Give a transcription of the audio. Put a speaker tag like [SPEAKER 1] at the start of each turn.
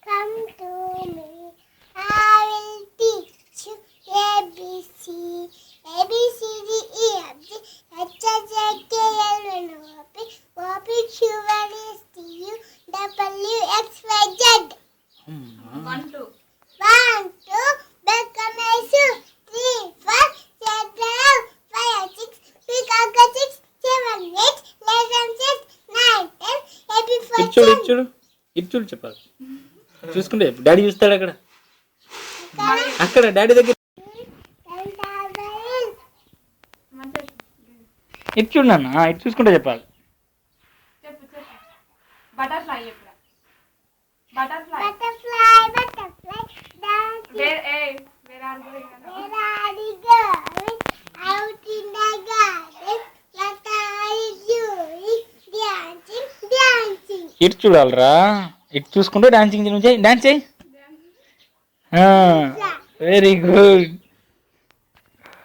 [SPEAKER 1] come to me. I will teach you ABC. A B C D E F G H I J K L M N O P Q R S T U W X Y Z.
[SPEAKER 2] 1 2
[SPEAKER 1] 1 2 become a shoe. 3 4 7 5 6 pick up 6 7 8 11 12 9 10
[SPEAKER 3] ఇటు చూడు ఇటు చూడు ఇటు చూడు చెప్పాలి చూసుకుంటే daddy చూస్తాడు అక్కడ అక్కడ డాడీ దగ్గర ఇటు చూడు నాన్న ఇటు చూసుకుంటే చెప్పాలి
[SPEAKER 2] చెప్పు బటర్ఫ్లై చెప్పు butterfly
[SPEAKER 1] butterfly dance.
[SPEAKER 2] where are going
[SPEAKER 1] Where are you going? Out in the garden. What are you doing? Dancing.
[SPEAKER 3] ఇటు చూడాలరా ఇటు చూసుకుంటూ డాన్సింగ్ డాన్స్ చేయి వెరీ గుడ్